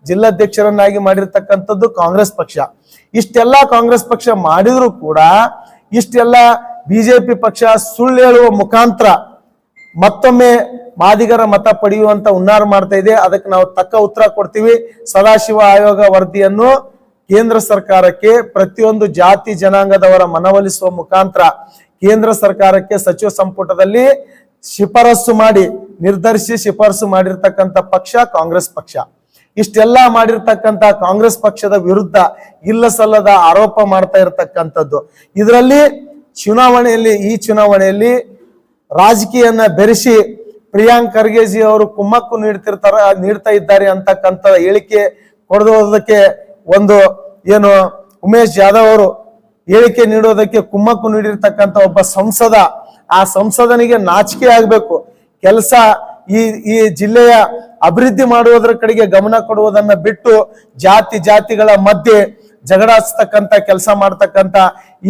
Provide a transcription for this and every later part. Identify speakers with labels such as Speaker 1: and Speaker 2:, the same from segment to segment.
Speaker 1: ಜಿಲ್ಲಾಧ್ಯಕ್ಷರನ್ನಾಗಿ ಮಾಡಿರ್ತಕ್ಕಂಥದ್ದು ಕಾಂಗ್ರೆಸ್ ಪಕ್ಷ. ಇಷ್ಟೆಲ್ಲ ಕಾಂಗ್ರೆಸ್ ಪಕ್ಷ ಮಾಡಿದ್ರು ಕೂಡ ಇಷ್ಟೆಲ್ಲ ಬಿಜೆಪಿ ಪಕ್ಷ ಸುಳ್ಳು ಹೇಳುವ ಮುಖಾಂತರ ಮತ್ತೊಮ್ಮೆ ಮಾದಿಗರ ಮತ ಪಡೆಯುವಂತ ಹುನ್ನಾರ ಮಾಡ್ತಾ ಇದೆ. ಅದಕ್ಕೆ ನಾವು ತಕ್ಕ ಉತ್ತರ ಕೊಡ್ತೀವಿ. ಸದಾಶಿವ ಆಯೋಗ ವರದಿಯನ್ನು ಕೇಂದ್ರ ಸರ್ಕಾರಕ್ಕೆ ಪ್ರತಿಯೊಂದು ಜಾತಿ ಜನಾಂಗದವರ ಮನವೊಲಿಸುವ ಮುಖಾಂತರ ಕೇಂದ್ರ ಸರ್ಕಾರಕ್ಕೆ ಸಚಿವ ಸಂಪುಟದಲ್ಲಿ ಶಿಫಾರಸು ಮಾಡಿ ನಿರ್ಧರಿಸಿ ಶಿಫಾರಸು ಮಾಡಿರ್ತಕ್ಕಂಥ ಪಕ್ಷ ಕಾಂಗ್ರೆಸ್ ಪಕ್ಷ. ಇಷ್ಟೆಲ್ಲ ಮಾಡಿರ್ತಕ್ಕಂಥ ಕಾಂಗ್ರೆಸ್ ಪಕ್ಷದ ವಿರುದ್ಧ ಇಲ್ಲ ಸಲ್ಲದ ಆರೋಪ ಮಾಡ್ತಾ ಇರತಕ್ಕಂಥದ್ದು. ಇದರಲ್ಲಿ ಈ ಚುನಾವಣೆಯಲ್ಲಿ ರಾಜಕೀಯನ ಬೆರೆಸಿ ಪ್ರಿಯಾಂಕ್ ಖರ್ಗೆಜಿ ಅವರು ಕುಮ್ಮಕ್ಕು ನೀಡ್ತಾ ಇದ್ದಾರೆ ಅಂತಕ್ಕಂಥ ಹೇಳಿಕೆ ಕೊಡೋದಕ್ಕೆ ಒಂದು ಏನು ಉಮೇಶ್ ಜಾಧವ್ ಅವರು ಹೇಳಿಕೆ ನೀಡೋದಕ್ಕೆ ಕುಮ್ಮಕ್ಕು ನೀಡಿರ್ತಕ್ಕಂಥ ಒಬ್ಬ ಸಂಸದ, ಆ ಸಂಸದನಿಗೆ ನಾಚಿಕೆ ಆಗ್ಬೇಕು. ಕೆಲಸ ಈ ಜಿಲ್ಲೆಯ ಅಭಿವೃದ್ಧಿ ಮಾಡುವುದರ ಕಡೆಗೆ ಗಮನ ಕೊಡುವುದನ್ನ ಬಿಟ್ಟು ಜಾತಿಗಳ ಮಧ್ಯೆ ಜಗಳ ಹಚ್ಚತಕ್ಕಂತ ಕೆಲಸ ಮಾಡ್ತಕ್ಕಂತ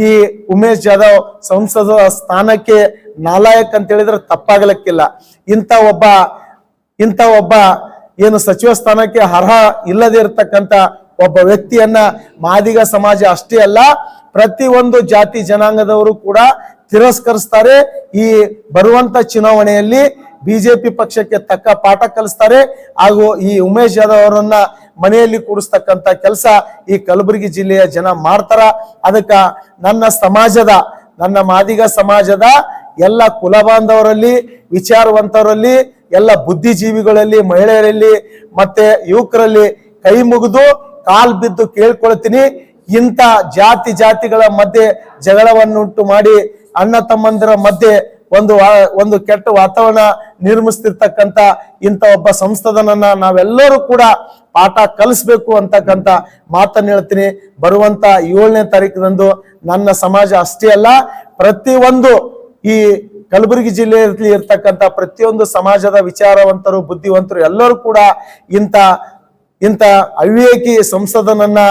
Speaker 1: ಈ ಉಮೇಶ್ ಜಾಧವ್ ಸಂಸದ ಸ್ಥಾನಕ್ಕೆ ನಾಲಾಯಕ್ ಅಂತ ಹೇಳಿದ್ರೆ ತಪ್ಪಾಗಲಿಕ್ಕಿಲ್ಲ. ಇಂಥ ಒಬ್ಬ ಏನು ಸಚಿವ ಸ್ಥಾನಕ್ಕೆ ಅರ್ಹ ಇಲ್ಲದೆ ಇರತಕ್ಕಂತ ಒಬ್ಬ ವ್ಯಕ್ತಿಯನ್ನ ಮಾದಿಗ ಸಮಾಜ ಅಷ್ಟೇ ಅಲ್ಲ, ಪ್ರತಿಯೊಂದು ಜಾತಿ ಜನಾಂಗದವರು ಕೂಡ ತಿರಸ್ಕರಿಸ್ತಾರೆ. ಈ ಬರುವಂತ ಚುನಾವಣೆಯಲ್ಲಿ ಬಿಜೆಪಿ ಪಕ್ಷಕ್ಕೆ ತಕ್ಕ ಪಾಠ ಕಲಿಸ್ತಾರೆ. ಹಾಗೂ ಈ ಉಮೇಶ್ ಜಾಧವ್ ಅವರನ್ನ ಮನೆಯಲ್ಲಿ ಕೂಡಿಸ್ತಕ್ಕಂತ ಕೆಲಸ ಈ ಕಲಬುರಗಿ ಜಿಲ್ಲೆಯ ಜನ ಮಾಡ್ತಾರ. ಅದಕ್ಕ ನನ್ನ ಮಾದಿಗ ಸಮಾಜದ ಎಲ್ಲ ಕುಲ ಬಾಂಧವರಲ್ಲಿ, ವಿಚಾರವಂತರಲ್ಲಿ, ಎಲ್ಲ ಬುದ್ಧಿಜೀವಿಗಳಲ್ಲಿ, ಮಹಿಳೆಯರಲ್ಲಿ ಮತ್ತೆ ಯುವಕರಲ್ಲಿ ಕೈ ಮುಗಿದು ಕಾಲ್ ಬಿದ್ದು ಕೇಳ್ಕೊಳ್ತೀನಿ, ಇಂಥ ಜಾತಿಗಳ ಮಧ್ಯೆ ಜಗಳವನ್ನುಂಟು ಮಾಡಿ ಅಣ್ಣ ತಮ್ಮಂದಿರ ಮಧ್ಯೆ ಒಂದು ಕೆಟ್ಟ ವಾತಾವರಣ ನಿರ್ಮಿಸ್ತಿರ್ತಕ್ಕಂಥ ಇಂಥ ಒಬ್ಬ ಸಂಸದನನ್ನ ನಾವೆಲ್ಲರೂ ಕೂಡ ಪಾಠ ಕಲಿಸ್ಬೇಕು ಅಂತಕ್ಕಂಥ ಮಾತನ್ನ ಹೇಳ್ತೀನಿ. ಬರುವಂತ 7ನೇ ತಾರೀಕಿನಂದು ನನ್ನ ಸಮಾಜ ಅಷ್ಟೇ ಅಲ್ಲ, ಪ್ರತಿಯೊಂದು ಈ ಕಲಬುರಗಿ ಜಿಲ್ಲೆಯಲ್ಲಿ ಇರ್ತಕ್ಕಂಥ ಪ್ರತಿಯೊಂದು ಸಮಾಜದ ವಿಚಾರವಂತರು, ಬುದ್ಧಿವಂತರು ಎಲ್ಲರೂ ಕೂಡ ಇಂಥ ಅವಿವೇಕಿ ಸಂಸದನನ್ನ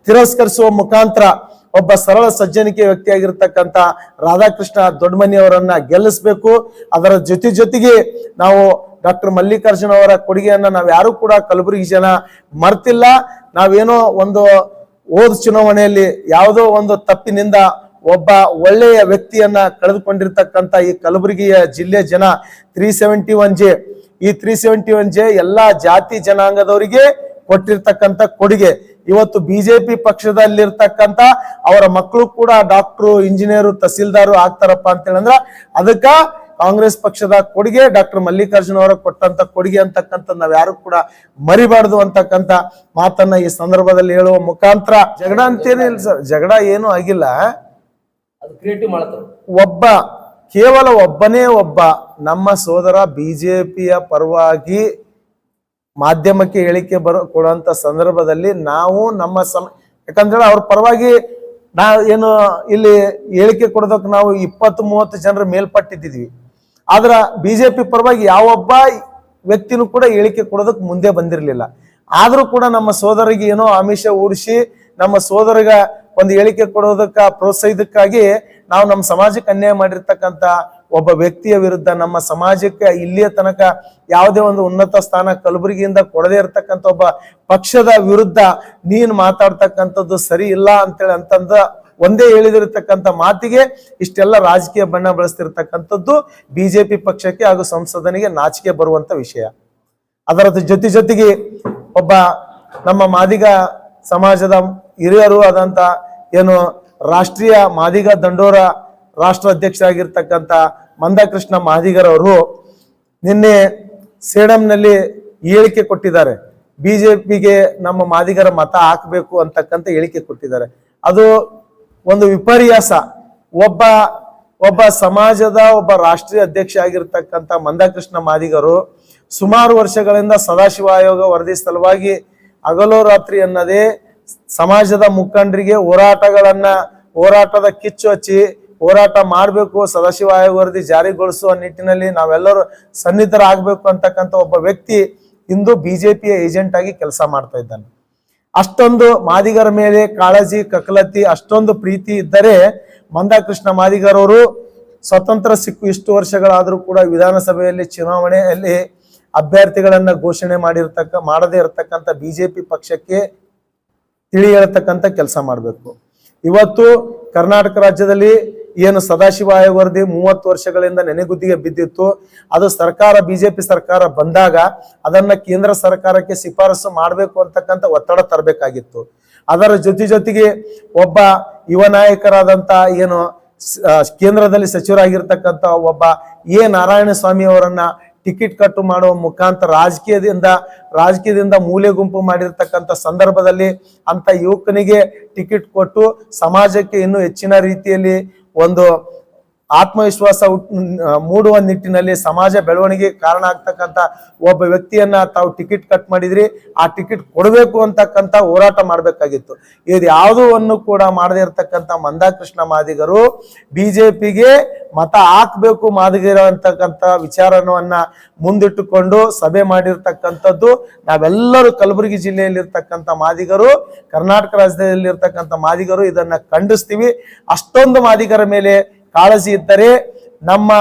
Speaker 1: ತಿರಸ್ಕರಿಸುವ ಮುಖಾಂತರ ಒಬ್ಬ ಸರಳ ಸಜ್ಜನಿಕೆ ವ್ಯಕ್ತಿಯಾಗಿರ್ತಕ್ಕಂಥ ರಾಧಾಕೃಷ್ಣ ದೊಡ್ಡಮನಿ ಅವರನ್ನ ಗೆಲ್ಲಿಸಬೇಕು. ಅದರ ಜೊತೆಗೆ ನಾವು ಡಾಕ್ಟರ್ ಮಲ್ಲಿಕಾರ್ಜುನ ಅವರ ಕೊಡುಗೆಯನ್ನ ನಾವ್ ಯಾರು ಕೂಡ ಕಲಬುರಗಿ ಜನ ಮರ್ತಿಲ್ಲ. ನಾವೇನೋ ಒಂದು ಚುನಾವಣೆಯಲ್ಲಿ ಯಾವುದೋ ಒಂದು ತಪ್ಪಿನಿಂದ ಒಬ್ಬ ಒಳ್ಳೆಯ ವ್ಯಕ್ತಿಯನ್ನ ಕಳೆದುಕೊಂಡಿರ್ತಕ್ಕಂಥ ಈ ಕಲಬುರಗಿಯ ಜಿಲ್ಲೆಯ ಜನ 371J ಈ 371J ಎಲ್ಲಾ ಜಾತಿ ಜನಾಂಗದವರಿಗೆ ಕೊಟ್ಟಿರ್ತಕ್ಕಂಥ ಕೊಡುಗೆ. ಇವತ್ತು ಬಿಜೆಪಿ ಪಕ್ಷದಲ್ಲಿರ್ತಕ್ಕಂಥ ಅವರ ಮಕ್ಕಳು ಕೂಡ ಡಾಕ್ಟ್ರು, ಇಂಜಿನಿಯರು, ತಹಸೀಲ್ದಾರು ಆಗ್ತಾರಪ್ಪ ಅಂತ ಹೇಳಿದ್ರ ಅದಕ್ಕ ಕಾಂಗ್ರೆಸ್ ಪಕ್ಷದ ಕೊಡುಗೆ, ಡಾಕ್ಟರ್ ಮಲ್ಲಿಕಾರ್ಜುನ ಅವರ ಕೊಟ್ಟಂತ ಕೊಡುಗೆ ಅಂತಕ್ಕಂಥ ನಾವ್ ಯಾರು ಕೂಡ ಮರಿಬಾರ್ದು ಅಂತಕ್ಕಂಥ ಮಾತನ್ನ ಈ ಸಂದರ್ಭದಲ್ಲಿ ಹೇಳುವ ಮುಖಾಂತರ ಜಗಳ ಅಂತೇನಿಲ್ಲ ಸರ್, ಜಗಳ ಏನು ಆಗಿಲ್ಲ. ಕೇವಲ ಒಬ್ಬನೇ ಒಬ್ಬ ನಮ್ಮ ಸೋದರ ಬಿಜೆಪಿಯ ಪರವಾಗಿ ಮಾಧ್ಯಮಕ್ಕೆ ಹೇಳಿಕೆ ಕೊಡುವಂತ ಸಂದರ್ಭದಲ್ಲಿ ನಾವು ಯಾಕಂದ್ರೆ ಅವ್ರ ಪರವಾಗಿ ಏನು ಇಲ್ಲಿ ಹೇಳಿಕೆ ಕೊಡೋದಕ್ಕೆ ನಾವು 20-30 ಜನರ ಮೇಲ್ಪಟ್ಟಿದ್ದೀವಿ. ಆದ್ರ ಬಿಜೆಪಿ ಪರವಾಗಿ ಯಾವೊಬ್ಬ ವ್ಯಕ್ತಿನೂ ಕೂಡ ಹೇಳಿಕೆ ಕೊಡೋದಕ್ಕೆ ಮುಂದೆ ಬಂದಿರಲಿಲ್ಲ. ಆದ್ರೂ ಕೂಡ ನಮ್ಮ ಸೋದರಿಗೆ ಏನೋ ಆಮಿಷ ಹೂಡಿಸಿ ನಮ್ಮ ಸೋದರಿಗ ಒಂದು ಹೇಳಿಕೆ ಕೊಡೋದಕ್ಕ ಪ್ರೋತ್ಸಾಹಿದಕ್ಕಾಗಿ ನಾವು ನಮ್ಮ ಸಮಾಜಕ್ಕೆ ಅನ್ಯಾಯ ಮಾಡಿರ್ತಕ್ಕಂಥ ಒಬ್ಬ ವ್ಯಕ್ತಿಯ ವಿರುದ್ಧ, ನಮ್ಮ ಸಮಾಜಕ್ಕೆ ಇಲ್ಲಿಯ ತನಕ ಯಾವುದೇ ಒಂದು ಉನ್ನತ ಸ್ಥಾನ ಕಲಬುರಗಿಯಿಂದ ಕೊಡದೇ ಇರತಕ್ಕಂಥ ಒಬ್ಬ ಪಕ್ಷದ ವಿರುದ್ಧ ನೀನ್ ಮಾತಾಡ್ತಕ್ಕಂಥದ್ದು ಸರಿ ಇಲ್ಲ ಅಂತಂದ ಒಂದೇ ಹೇಳಿದಿರ್ತಕ್ಕಂಥ ಮಾತಿಗೆ ಇಷ್ಟೆಲ್ಲ ರಾಜಕೀಯ ಬಣ್ಣ ಬಳಸ್ತಿರ್ತಕ್ಕಂಥದ್ದು ಬಿಜೆಪಿ ಪಕ್ಷಕ್ಕೆ ಹಾಗೂ ಸಂಸದನಿಗೆ ನಾಚಿಕೆ ಬರುವಂತ ವಿಷಯ. ಅದರ ಜೊತೆಗೆ ಒಬ್ಬ ನಮ್ಮ ಮಾದಿಗ ಸಮಾಜದ ಹಿರಿಯರು ಆದಂತ ಏನು ರಾಷ್ಟ್ರೀಯ ಮಾದಿಗ ದಂಡೋರ ರಾಷ್ಟ್ರ ಅಧ್ಯಕ್ಷರಾಗಿರ್ತಕ್ಕಂಥ ಮಂದಕೃಷ್ಣ ಮಾದಿಗರ್ ಅವರು ನಿನ್ನೆ ಸೇಡಂನಲ್ಲಿ ಹೇಳಿಕೆ ಕೊಟ್ಟಿದ್ದಾರೆ. ಬಿಜೆಪಿಗೆ ನಮ್ಮ ಮಾದಿಗರ ಮತ ಹಾಕಬೇಕು ಅಂತಕ್ಕಂಥ ಹೇಳಿಕೆ ಕೊಟ್ಟಿದ್ದಾರೆ. ಅದು ಒಂದು ವಿಪರ್ಯಾಸ. ಒಬ್ಬ ಸಮಾಜದ ಒಬ್ಬ ರಾಷ್ಟ್ರೀಯ ಅಧ್ಯಕ್ಷ ಆಗಿರ್ತಕ್ಕಂಥ ಮಂದಕೃಷ್ಣ ಮಾದಿಗರು ಸುಮಾರು ವರ್ಷಗಳಿಂದ ಸದಾಶಿವ ಆಯೋಗ ವರದಿ ಸಲುವಾಗಿ ಹಗಲು ರಾತ್ರಿ ಅನ್ನದೇ ಸಮಾಜದ ಮುಖಂಡರಿಗೆ ಹೋರಾಟದ ಕಿಚ್ಚು ಹಚ್ಚಿ ಹೋರಾಟ ಮಾಡಬೇಕು, ಸದಾಶಿವ ಆಯೋಗ ವರದಿ ಜಾರಿಗೊಳಿಸುವ ನಿಟ್ಟಿನಲ್ಲಿ ನಾವೆಲ್ಲರೂ ಸನ್ನಿಧರಾಗಬೇಕು ಅಂತಕ್ಕಂಥ ಒಬ್ಬ ವ್ಯಕ್ತಿ ಇಂದು ಬಿಜೆಪಿಯ ಏಜೆಂಟ್ ಆಗಿ ಕೆಲಸ ಮಾಡ್ತಾ ಇದ್ದಾನೆ. ಅಷ್ಟೊಂದು ಮಾದಿಗರ ಮೇಲೆ ಕಾಳಜಿ, ಕಕಲತಿ, ಅಷ್ಟೊಂದು ಪ್ರೀತಿ ಇದ್ದರೆ ಮಂದಕೃಷ್ಣ ಮಾದಿಗರ್ ಅವರು ಸ್ವತಂತ್ರ ಸಿಕ್ಕು ಇಷ್ಟು ವರ್ಷಗಳಾದರೂ ಕೂಡ ವಿಧಾನಸಭೆಯಲ್ಲಿ ಚುನಾವಣೆಯಲ್ಲಿ ಅಭ್ಯರ್ಥಿಗಳನ್ನ ಘೋಷಣೆ ಮಾಡದೇ ಇರತಕ್ಕಂಥ ಬಿಜೆಪಿ ಪಕ್ಷಕ್ಕೆ ತಿಳಿ ಹೇಳ್ತಕ್ಕಂಥ ಕೆಲಸ ಮಾಡಬೇಕು. ಇವತ್ತು ಕರ್ನಾಟಕ ರಾಜ್ಯದಲ್ಲಿ ಏನು ಸದಾಶಿವ ಆಯೋಗ ವರದಿ 30 ವರ್ಷಗಳಿಂದ ನೆನೆಗುದ್ದಿಗೆ ಬಿದ್ದಿತ್ತು. ಅದು ಸರ್ಕಾರ ಬಿಜೆಪಿ ಸರ್ಕಾರ ಬಂದಾಗ ಅದನ್ನ ಕೇಂದ್ರ ಸರ್ಕಾರಕ್ಕೆ ಶಿಫಾರಸು ಮಾಡಬೇಕು ಅಂತಕ್ಕಂಥ ಒತ್ತಡ ತರಬೇಕಾಗಿತ್ತು. ಅದರ ಜೊತೆಗೆ ಒಬ್ಬ ಯುವ ನಾಯಕರಾದಂತ ಏನು ಕೇಂದ್ರದಲ್ಲಿ ಸಚಿವರಾಗಿರ್ತಕ್ಕಂಥ ಒಬ್ಬ ನಾರಾಯಣ ಸ್ವಾಮಿ ಅವರನ್ನ ಟಿಕೆಟ್ ಕಟ್ಟು ಮಾಡುವ ಮುಖಾಂತರ ರಾಜಕೀಯದಿಂದ ಮೂಲೆ ಗುಂಪು ಮಾಡಿರ್ತಕ್ಕಂಥ ಸಂದರ್ಭದಲ್ಲಿ ಅಂತ ಯುವಕನಿಗೆ ಟಿಕೆಟ್ ಕೊಟ್ಟು ಸಮಾಜಕ್ಕೆ ಇನ್ನೂ ಹೆಚ್ಚಿನ ರೀತಿಯಲ್ಲಿ ಒಂದು ಆತ್ಮವಿಶ್ವಾಸ ಮೂಡುವ ನಿಟ್ಟಿನಲ್ಲಿ ಸಮಾಜ ಬೆಳವಣಿಗೆ ಕಾರಣ ಆಗ್ತಕ್ಕಂಥ ಒಬ್ಬ ವ್ಯಕ್ತಿಯನ್ನ ತಾವು ಟಿಕೆಟ್ ಕಟ್ ಮಾಡಿದ್ರಿ, ಆ ಟಿಕೆಟ್ ಕೊಡಬೇಕು ಅಂತಕ್ಕಂಥ ಹೋರಾಟ ಮಾಡಬೇಕಾಗಿತ್ತು. ಇದು ಯಾವುದನ್ನು ಕೂಡ ಮಾಡದೇ ಇರತಕ್ಕಂಥ ಮಂದಾಕೃಷ್ಣ ಮಾದಿಗರು ಬಿಜೆಪಿಗೆ ಮತ ಹಾಕ್ಬೇಕು ಮಾದಿಗರ ಅಂತಕ್ಕಂಥ ವಿಚಾರವನ್ನ ಮುಂದಿಟ್ಟುಕೊಂಡು ಸಭೆ ಮಾಡಿರ್ತಕ್ಕಂಥದ್ದು. ನಾವೆಲ್ಲರೂ ಕಲಬುರಗಿ ಜಿಲ್ಲೆಯಲ್ಲಿರ್ತಕ್ಕಂಥ ಮಾದಿಗರು, ಕರ್ನಾಟಕ ರಾಜ್ಯದಲ್ಲಿರ್ತಕ್ಕಂಥ ಮಾದಿಗರು ಇದನ್ನ ಖಂಡಿಸ್ತೀವಿ. ಅಷ್ಟೊಂದು ಮಾದಿಗರ ಮೇಲೆ ಕಾಳಜಿ ಇದ್ದರೆ ನಮ್ಮ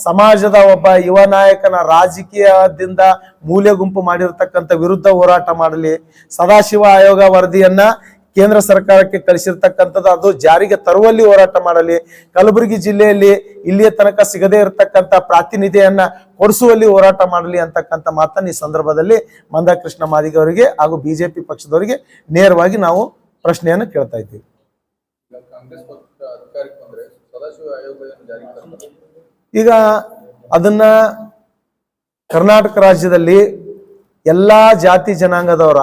Speaker 1: ಸಮಾಜದ ಒಬ್ಬ ಯುವ ನಾಯಕನ ರಾಜಕೀಯದಿಂದ ಮೂಲೆ ಗುಂಪು ಮಾಡಿರ್ತಕ್ಕಂಥ ವಿರುದ್ಧ ಹೋರಾಟ ಮಾಡಲಿ. ಸದಾಶಿವ ಆಯೋಗ ವರದಿಯನ್ನ ಕೇಂದ್ರ ಸರ್ಕಾರಕ್ಕೆ ಕಳಿಸಿರ್ತಕ್ಕಂಥದ್ದು ಅದು ಜಾರಿಗೆ ತರುವಲ್ಲಿ ಹೋರಾಟ ಮಾಡಲಿ. ಕಲಬುರಗಿ ಜಿಲ್ಲೆಯಲ್ಲಿ ಇಲ್ಲಿಯ ತನಕ ಸಿಗದೇ ಇರತಕ್ಕಂಥ ಪ್ರಾತಿನಿಧ್ಯನ್ನ ಕೊಡಿಸುವಲ್ಲಿ ಹೋರಾಟ ಮಾಡಲಿ ಅಂತಕ್ಕಂಥ ಮಾತನ್ನು ಈ ಸಂದರ್ಭದಲ್ಲಿ ಮಂದಾಕೃಷ್ಣ ಮಾದಿಗ ಅವರಿಗೆ ಹಾಗೂ ಬಿಜೆಪಿ ಪಕ್ಷದವರಿಗೆ ನೇರವಾಗಿ ನಾವು ಪ್ರಶ್ನೆಯನ್ನು ಕೇಳ್ತಾ ಇದ್ದೀವಿ. ಈಗ ಅದನ್ನ ಕರ್ನಾಟಕ ರಾಜ್ಯದಲ್ಲಿ ಎಲ್ಲಾ ಜಾತಿ ಜನಾಂಗದವರ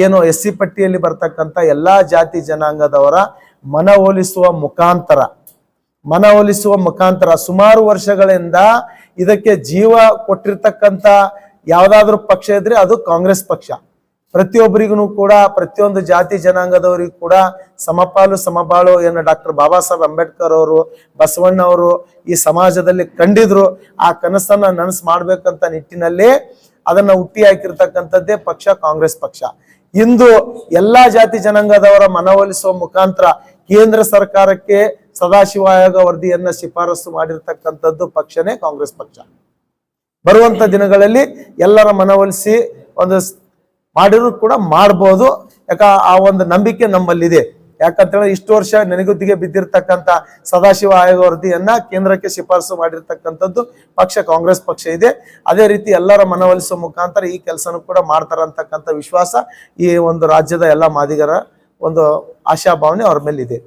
Speaker 1: ಏನು SC ಪಟ್ಟಿಯಲ್ಲಿ ಬರ್ತಕ್ಕಂಥ ಎಲ್ಲಾ ಜಾತಿ ಜನಾಂಗದವರ ಮನವೊಲಿಸುವ ಮುಖಾಂತರ ಸುಮಾರು ವರ್ಷಗಳಿಂದ ಇದಕ್ಕೆ ಜೀವ ಕೊಟ್ಟಿರ್ತಕ್ಕಂಥ ಯಾವ್ದಾದ್ರು ಪಕ್ಷ ಇದ್ರೆ ಅದು ಕಾಂಗ್ರೆಸ್ ಪಕ್ಷ. ಪ್ರತಿಯೊಬ್ಬರಿಗೂ ಕೂಡ ಪ್ರತಿಯೊಂದು ಜಾತಿ ಜನಾಂಗದವರಿಗೂ ಕೂಡ ಸಮಬಾಳು ಏನು ಡಾಕ್ಟರ್ ಬಾಬಾ ಸಾಹೇಬ್ ಅಂಬೇಡ್ಕರ್ ಅವರು, ಬಸವಣ್ಣ ಅವರು ಈ ಸಮಾಜದಲ್ಲಿ ಕಂಡಿದ್ರು. ಆ ಕನಸನ್ನ ನನಸು ಮಾಡ್ಬೇಕಂತ ನಿಟ್ಟಿನಲ್ಲಿ ಅದನ್ನ ಹುಟ್ಟಿ ಹಾಕಿರ್ತಕ್ಕಂಥದ್ದೇ ಪಕ್ಷ ಕಾಂಗ್ರೆಸ್ ಪಕ್ಷ. ಇಂದು ಎಲ್ಲಾ ಜಾತಿ ಜನಾಂಗದವರ ಮನವೊಲಿಸುವ ಮುಖಾಂತರ ಕೇಂದ್ರ ಸರ್ಕಾರಕ್ಕೆ ಸದಾಶಿವ ಆಯೋಗ ವರದಿಯನ್ನ ಶಿಫಾರಸು ಮಾಡಿರ್ತಕ್ಕಂಥದ್ದು ಪಕ್ಷನೇ ಕಾಂಗ್ರೆಸ್ ಪಕ್ಷ. ಬರುವಂತ ದಿನಗಳಲ್ಲಿ ಎಲ್ಲರ ಮನವೊಲಿಸಿ ಒಂದು ಮಾಡಿದ್ರು ಕೂಡ ಮಾಡ್ಬೋದು. ಆ ಒಂದು ನಂಬಿಕೆ ನಮ್ಮಲ್ಲಿದೆ. ಯಾಕಂತೇಳಿ ಇಷ್ಟು ವರ್ಷ ನೆನೆಗುದ್ದಿಗೆ ಬಿದ್ದಿರ್ತಕ್ಕಂಥ ಸದಾಶಿವ ಆಯೋಗ ವರದಿಯನ್ನ ಕೇಂದ್ರಕ್ಕೆ ಶಿಫಾರಸು ಮಾಡಿರ್ತಕ್ಕಂಥದ್ದು ಪಕ್ಷ ಕಾಂಗ್ರೆಸ್ ಪಕ್ಷ ಇದೆ. ಅದೇ ರೀತಿ ಎಲ್ಲರ ಮನವೊಲಿಸುವ ಮುಖಾಂತರ ಈ ಕೆಲಸನೂ ಕೂಡ ಮಾಡ್ತಾರ ಅಂತಕ್ಕಂಥ ವಿಶ್ವಾಸ ಈ ಒಂದು ರಾಜ್ಯದ ಎಲ್ಲ ಮಾದಿಗರ ಒಂದು ಆಶಾಭಾವನೆ ಅವ್ರ ಮೇಲೆ ಇದೆ.